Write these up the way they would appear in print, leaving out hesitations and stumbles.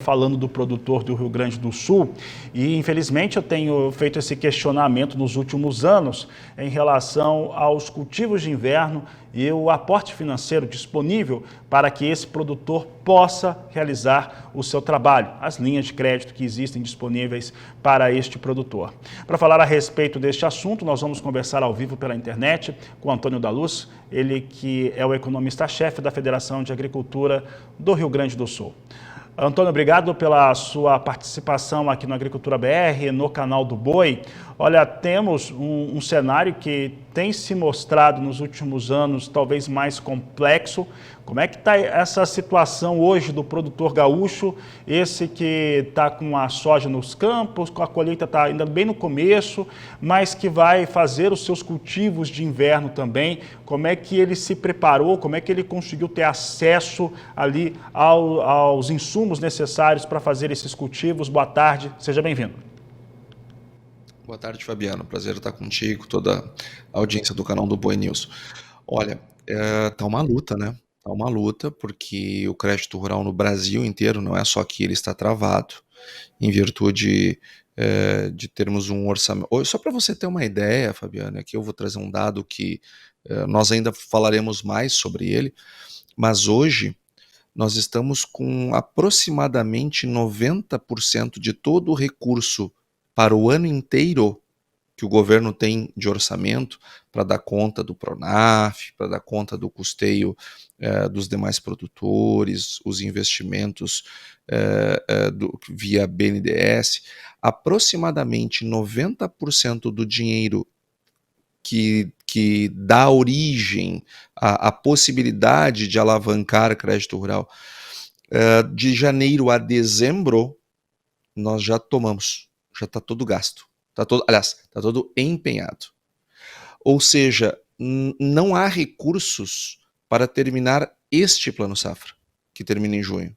falando do produtor do Rio Grande do Sul, e infelizmente eu tenho feito esse questionamento nos últimos anos em relação aos cultivos de inverno e o aporte financeiro disponível para que esse produtor possa realizar o seu trabalho, as linhas de crédito que existem disponíveis para este produtor. Para falar a respeito deste assunto, nós vamos conversar ao vivo pela internet com Antônio da Luz, ele que é o economista-chefe da Federação de Agricultura do Rio Grande do Sul. Antônio, obrigado pela sua participação aqui no Agricultura BR, no canal do Boi. Olha, temos um cenário que tem se mostrado nos últimos anos talvez mais complexo. Como é que está essa situação hoje do produtor gaúcho, esse que está com a soja nos campos, com a colheita está ainda bem no começo, mas que vai fazer os seus cultivos de inverno também? Como é que ele se preparou, como é que ele conseguiu ter acesso ali aos insumos necessários para fazer esses cultivos? Boa tarde, seja bem-vindo. Boa tarde, Fabiano. Prazer estar contigo, toda a audiência do canal do Boi News. Olha, tá uma luta, né? Tá uma luta porque o crédito rural no Brasil inteiro, não é só aqui, ele está travado em virtude de termos um orçamento. Só para você ter uma ideia, Fabiano, aqui eu vou trazer um dado que nós ainda falaremos mais sobre ele, mas hoje nós estamos com aproximadamente 90% de todo o recurso para o ano inteiro que o governo tem de orçamento para dar conta do Pronaf, para dar conta do custeio dos demais produtores, os investimentos via BNDES. Aproximadamente 90% do dinheiro que dá origem à possibilidade de alavancar crédito rural, de janeiro a dezembro, nós já tomamos, já está todo gasto. Aliás, está todo empenhado. Ou seja, não há recursos para terminar este Plano Safra, que termina em junho.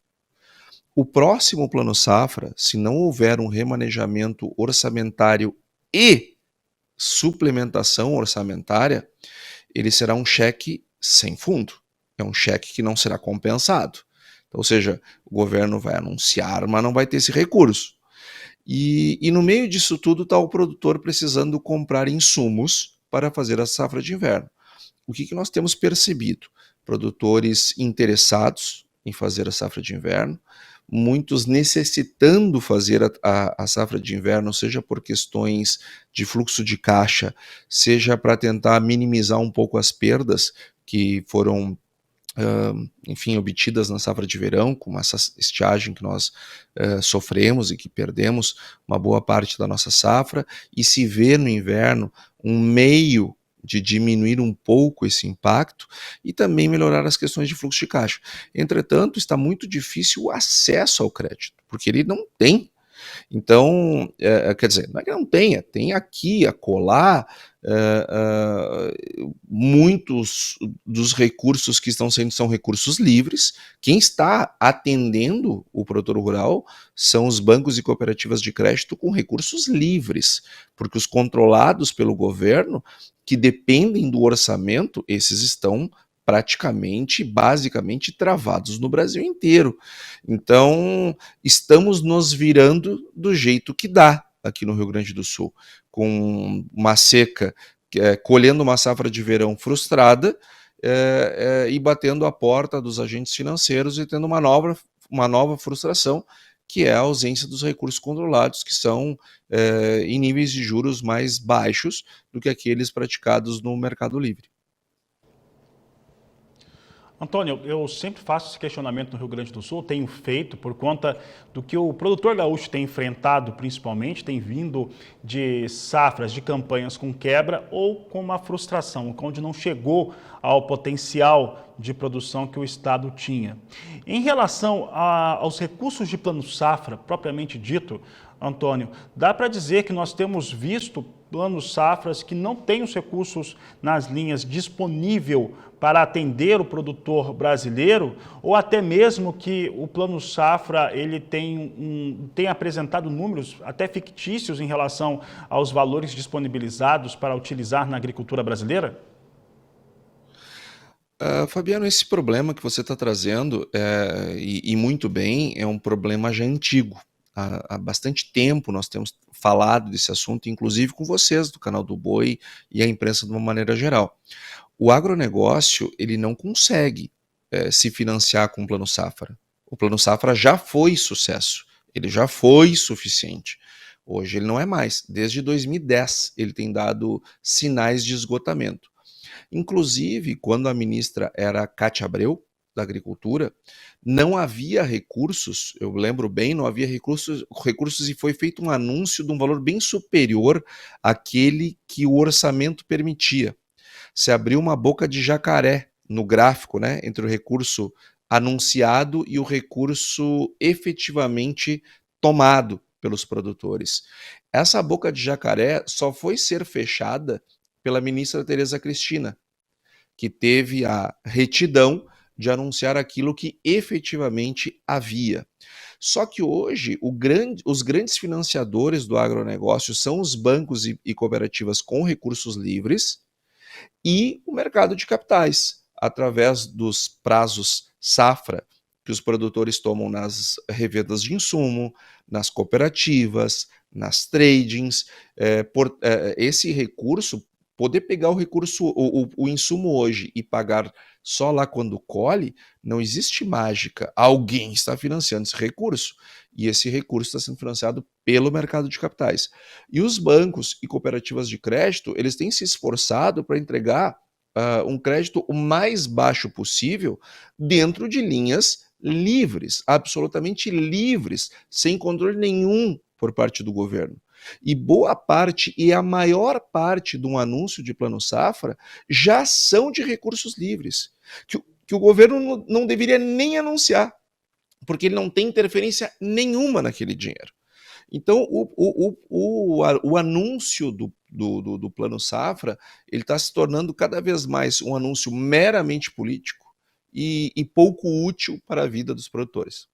O próximo Plano Safra, se não houver um remanejamento orçamentário e suplementação orçamentária, ele será um cheque sem fundo. É um cheque que não será compensado. Ou seja, o governo vai anunciar, mas não vai ter esse recurso. E no meio disso tudo está o produtor precisando comprar insumos para fazer a safra de inverno. O que nós temos percebido? Produtores interessados em fazer a safra de inverno, muitos necessitando fazer a safra de inverno, seja por questões de fluxo de caixa, seja para tentar minimizar um pouco as perdas que foram obtidas na safra de verão, com essa estiagem que nós sofremos e que perdemos uma boa parte da nossa safra, e se vê no inverno um meio de diminuir um pouco esse impacto e também melhorar as questões de fluxo de caixa. Entretanto, está muito difícil o acesso ao crédito, porque ele não tem. Então, quer dizer, não é que não tenha, tem aqui, acolá, muitos dos recursos que estão sendo são recursos livres. Quem está atendendo o produtor rural são os bancos e cooperativas de crédito com recursos livres, porque os controlados pelo governo, que dependem do orçamento, esses estão praticamente, basicamente travados no Brasil inteiro. Então, estamos nos virando do jeito que dá aqui no Rio Grande do Sul, com uma seca, colhendo uma safra de verão frustrada e batendo a porta dos agentes financeiros e tendo uma nova frustração, que é a ausência dos recursos controlados, que são em níveis de juros mais baixos do que aqueles praticados no mercado livre. Antônio, eu sempre faço esse questionamento no Rio Grande do Sul, tenho feito por conta do que o produtor gaúcho tem enfrentado, principalmente, tem vindo de safras, de campanhas com quebra ou com uma frustração, onde não chegou ao potencial de produção que o Estado tinha. Em relação aos recursos de Plano Safra, propriamente dito, Antônio, dá para dizer que nós temos visto planos safras que não têm os recursos nas linhas disponível para atender o produtor brasileiro, ou até mesmo que o Plano Safra ele tem apresentado números até fictícios em relação aos valores disponibilizados para utilizar na agricultura brasileira? Fabiano, esse problema que você está trazendo, e muito bem, é um problema já antigo. Há bastante tempo nós temos falado desse assunto, inclusive com vocês do canal do Boi e a imprensa de uma maneira geral. O agronegócio, ele não consegue se financiar com o Plano Safra. O Plano Safra já foi sucesso, ele já foi suficiente. Hoje ele não é mais. Desde 2010 ele tem dado sinais de esgotamento. Inclusive, quando a ministra era Cátia Abreu, da Agricultura, não havia recursos, eu lembro bem, não havia recursos e foi feito um anúncio de um valor bem superior àquele que o orçamento permitia. Se abriu uma boca de jacaré no gráfico, né, entre o recurso anunciado e o recurso efetivamente tomado pelos produtores. Essa boca de jacaré só foi ser fechada pela ministra Tereza Cristina, que teve a retidão de anunciar aquilo que efetivamente havia. Só que hoje os grandes financiadores do agronegócio são os bancos e cooperativas com recursos livres e o mercado de capitais, através dos prazos safra que os produtores tomam nas revendas de insumo, nas cooperativas, nas tradings. Esse recurso, poder pegar o recurso, o insumo hoje e pagar só lá quando colhe, não existe mágica. Alguém está financiando esse recurso e esse recurso está sendo financiado pelo mercado de capitais. E os bancos e cooperativas de crédito, eles têm se esforçado para entregar um crédito o mais baixo possível dentro de linhas livres, absolutamente livres, sem controle nenhum por parte do governo. E boa parte, e a maior parte de um anúncio de Plano Safra já são de recursos livres, que o governo não deveria nem anunciar, porque ele não tem interferência nenhuma naquele dinheiro. Então, o anúncio do Plano Safra, ele está se tornando cada vez mais um anúncio meramente político e pouco útil para a vida dos produtores.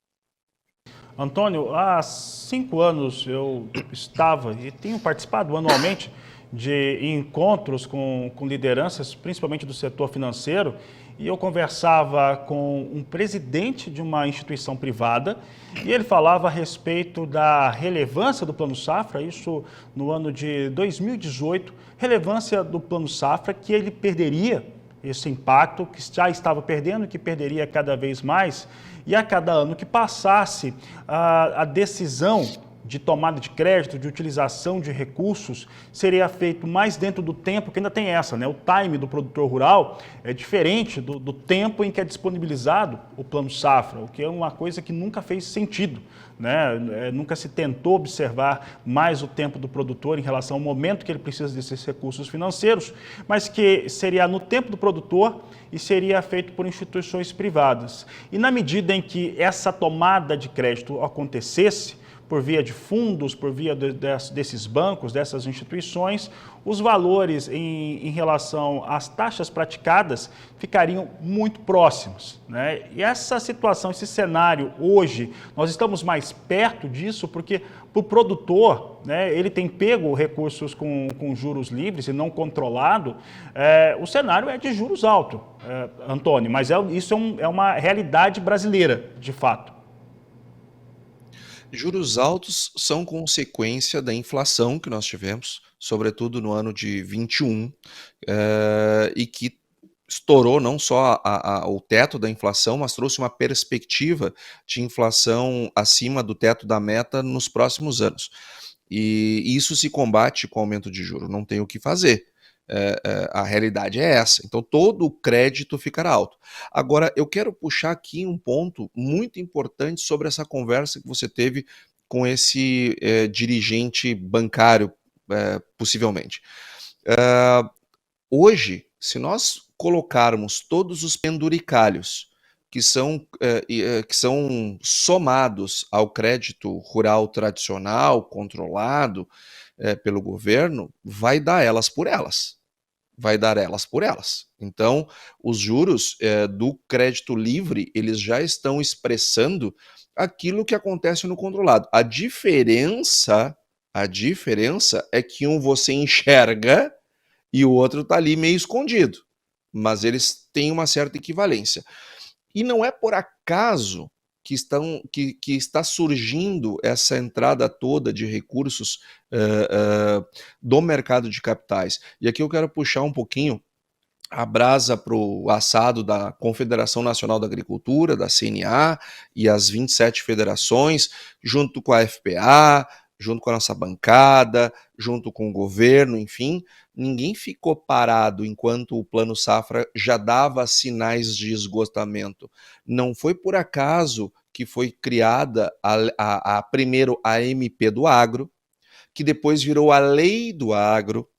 Antônio, há 5 anos eu estava e tenho participado anualmente de encontros com lideranças, principalmente do setor financeiro, e eu conversava com um presidente de uma instituição privada e ele falava a respeito da relevância do Plano Safra, isso no ano de 2018, relevância do Plano Safra que ele perderia esse impacto, que já estava perdendo, que perderia cada vez mais, e a cada ano que passasse, a decisão de tomada de crédito, de utilização de recursos, seria feito mais dentro do tempo, que ainda tem essa, né? O time do produtor rural é diferente do tempo em que é disponibilizado o Plano Safra, o que é uma coisa que nunca fez sentido, né? Nunca se tentou observar mais o tempo do produtor em relação ao momento que ele precisa desses recursos financeiros, mas que seria no tempo do produtor e seria feito por instituições privadas. E na medida em que essa tomada de crédito acontecesse, por via de fundos, por via desses bancos, dessas instituições, os valores em relação às taxas praticadas ficariam muito próximos, né? E essa situação, esse cenário hoje, nós estamos mais perto disso porque para o produtor, né, ele tem pego recursos com juros livres e não controlado, o cenário é de juros altos, Antônio, mas isso é uma realidade brasileira, de fato. Juros altos são consequência da inflação que nós tivemos, sobretudo no ano de 21, e que estourou não só o teto da inflação, mas trouxe uma perspectiva de inflação acima do teto da meta nos próximos anos. E isso se combate com aumento de juros, não tem o que fazer. A realidade é essa. Então, todo o crédito ficará alto. Agora, eu quero puxar aqui um ponto muito importante sobre essa conversa que você teve com esse dirigente bancário, possivelmente. Hoje, se nós colocarmos todos os penduricalhos que são somados ao crédito rural tradicional, controlado pelo governo, vai dar elas por elas. Vai dar elas por elas. Então, os juros do crédito livre, eles já estão expressando aquilo que acontece no controlado. A diferença é que um você enxerga e o outro está ali meio escondido. mas eles têm uma certa equivalência. E não é por acaso que está surgindo essa entrada toda de recursos do mercado de capitais. E aqui eu quero puxar um pouquinho a brasa para o assado da Confederação Nacional da Agricultura, da CNA, e as 27 federações, junto com a FPA, junto com a nossa bancada, junto com o governo, enfim, ninguém ficou parado enquanto o Plano Safra já dava sinais de esgotamento. Não foi por acaso que foi criada primeiro a MP do Agro, que depois virou a Lei do Agro,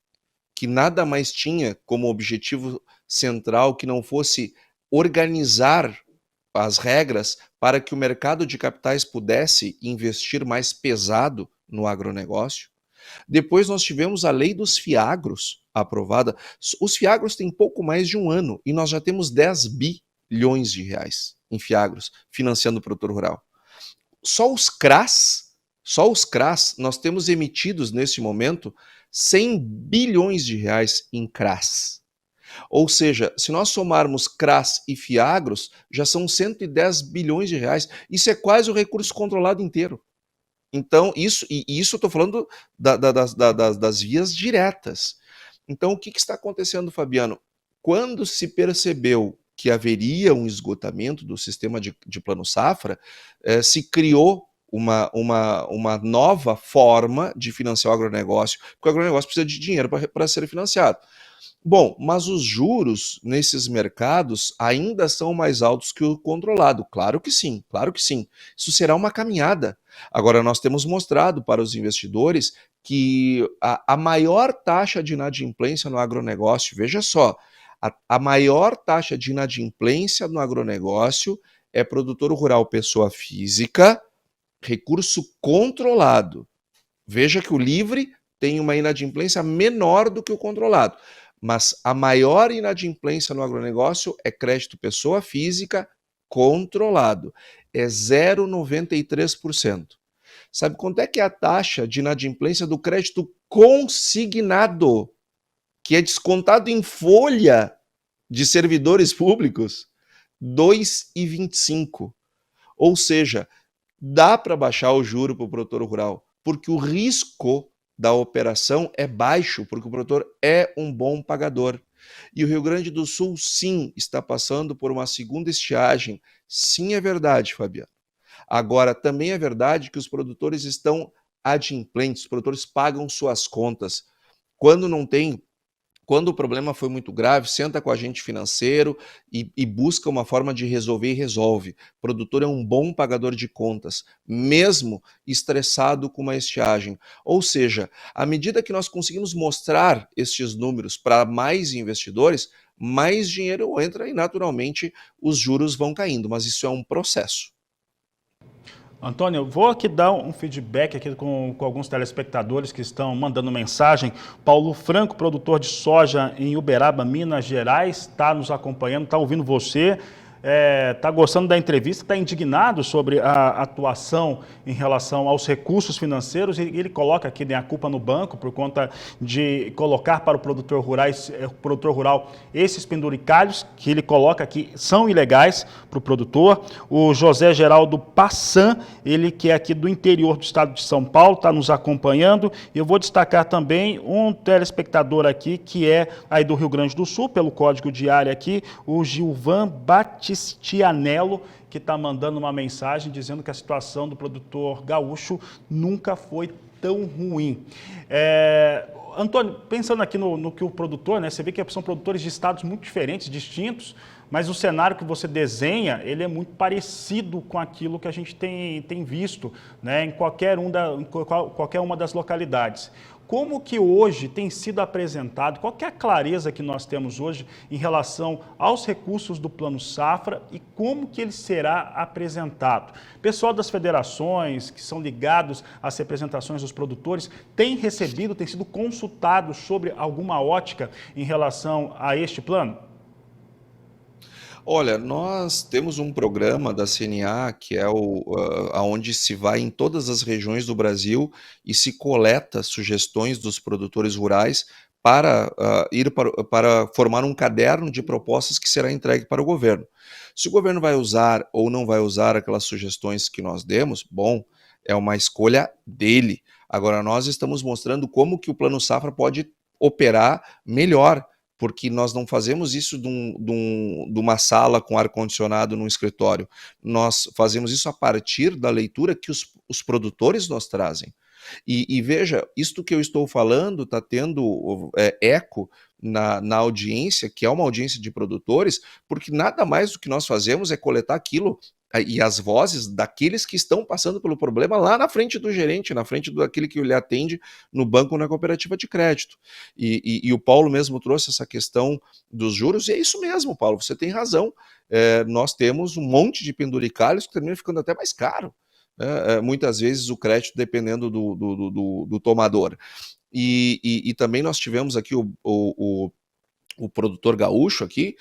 que nada mais tinha como objetivo central que não fosse organizar as regras para que o mercado de capitais pudesse investir mais pesado no agronegócio. Depois nós tivemos a lei dos fiagros aprovada. Os fiagros têm pouco mais de um ano e nós já temos 10 bilhões de reais em fiagros financiando o produtor rural. Só os CRAs, nós temos emitidos neste momento 100 bilhões de reais em CRAs. Ou seja, se nós somarmos CRAs e fiagros, já são 110 bilhões de reais. Isso é quase o recurso controlado inteiro. Então, isso eu estou falando das vias diretas. Então, o que está acontecendo, Fabiano? Quando se percebeu que haveria um esgotamento do sistema de Plano Safra, se criou uma nova forma de financiar o agronegócio, porque o agronegócio precisa de dinheiro para ser financiado. Bom, mas os juros nesses mercados ainda são mais altos que o controlado. Claro que sim, claro que sim. Isso será uma caminhada. Agora, nós temos mostrado para os investidores que a maior taxa de inadimplência no agronegócio, veja só, a maior taxa de inadimplência no agronegócio é produtor rural pessoa física, recurso controlado. Veja que o livre tem uma inadimplência menor do que o controlado. Mas a maior inadimplência no agronegócio é crédito pessoa física controlado. É 0,93%. Sabe quanto é que é a taxa de inadimplência do crédito consignado, que é descontado em folha de servidores públicos? 2,25%. Ou seja, dá para baixar o juro para o produtor rural, porque o risco da operação é baixo, porque o produtor é um bom pagador. E o Rio Grande do Sul, sim, está passando por uma segunda estiagem. Sim, é verdade, Fabiano. Agora, também é verdade que os produtores estão adimplentes, os produtores pagam suas contas. Quando não tem Quando o problema foi muito grave, senta com o agente financeiro e busca uma forma de resolver e resolve. O produtor é um bom pagador de contas, mesmo estressado com uma estiagem. Ou seja, à medida que nós conseguimos mostrar estes números para mais investidores, mais dinheiro entra e, naturalmente, os juros vão caindo. Mas isso é um processo. Antônio, eu vou aqui dar um feedback aqui com alguns telespectadores que estão mandando mensagem. Paulo Franco, produtor de soja em Uberaba, Minas Gerais, está nos acompanhando, está ouvindo você, está gostando da entrevista, está indignado sobre a atuação em relação aos recursos financeiros e ele coloca aqui, né, a culpa no banco por conta de colocar para o produtor rural esses penduricalhos que ele coloca aqui são ilegais para o produtor. O José Geraldo Passan, ele que é aqui do interior do estado de São Paulo, está nos acompanhando. Eu vou destacar também um telespectador aqui que é aí do Rio Grande do Sul, pelo código de área aqui, o Gilvan Batistianello, que está mandando uma mensagem dizendo que a situação do produtor gaúcho nunca foi tão ruim. Antônio, pensando aqui no que o produtor, né, você vê que são produtores de estados muito diferentes, distintos, mas o cenário que você desenha, ele é muito parecido com aquilo que a gente tem visto, né, em qualquer uma das localidades. Como que hoje tem sido apresentado, qual que é a clareza que nós temos hoje em relação aos recursos do Plano Safra e como que ele será apresentado? Pessoal das federações que são ligados às representações dos produtores tem sido consultado sobre alguma ótica em relação a este plano? Olha, nós temos um programa da CNA que é aonde se vai em todas as regiões do Brasil e se coleta sugestões dos produtores rurais para ir para formar um caderno de propostas que será entregue para o governo. Se o governo vai usar ou não vai usar aquelas sugestões que nós demos, bom, é uma escolha dele. Agora, nós estamos mostrando como que o Plano Safra pode operar melhor, porque nós não fazemos isso de uma sala com ar-condicionado num escritório. Nós fazemos isso a partir da leitura que os produtores nos trazem. E veja, isto que eu estou falando está tendo eco na audiência, que é uma audiência de produtores, porque nada mais do que nós fazemos é coletar aquilo e as vozes daqueles que estão passando pelo problema lá na frente do gerente, na frente daquele que lhe atende no banco ou na cooperativa de crédito. E o Paulo mesmo trouxe essa questão dos juros, e é isso mesmo, Paulo, você tem razão. Nós temos um monte de penduricalhos que termina ficando até mais caro. Muitas vezes o crédito dependendo do tomador. E também nós tivemos aqui o produtor gaúcho aqui,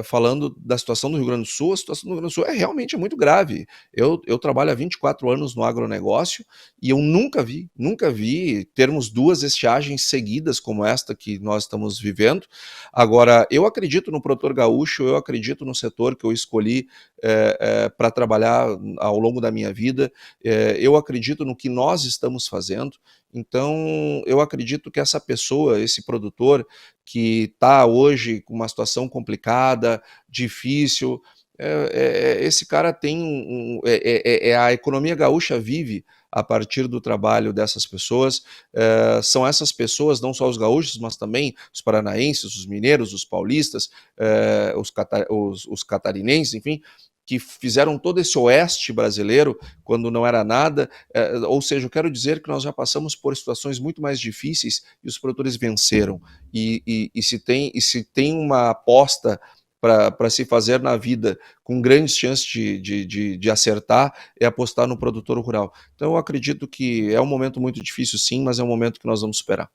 falando da situação do Rio Grande do Sul. A situação do Rio Grande do Sul é realmente muito grave. Eu trabalho há 24 anos no agronegócio e eu nunca vi termos duas estiagens seguidas como esta que nós estamos vivendo. Agora, eu acredito no produtor gaúcho, eu acredito no setor que eu escolhi para trabalhar ao longo da minha vida, eu acredito no que nós estamos fazendo. Então, eu acredito que essa pessoa, esse produtor que está hoje com uma situação complicada, difícil, esse cara tem a economia gaúcha vive a partir do trabalho dessas pessoas. São essas pessoas, não só os gaúchos, mas também os paranaenses, os mineiros, os paulistas, os catarinenses, enfim, que fizeram todo esse oeste brasileiro quando não era nada. Ou seja, eu quero dizer que nós já passamos por situações muito mais difíceis e os produtores venceram. E se tem uma aposta para se fazer na vida com grandes chances de acertar, é apostar no produtor rural. Então eu acredito que é um momento muito difícil sim, mas é um momento que nós vamos superar.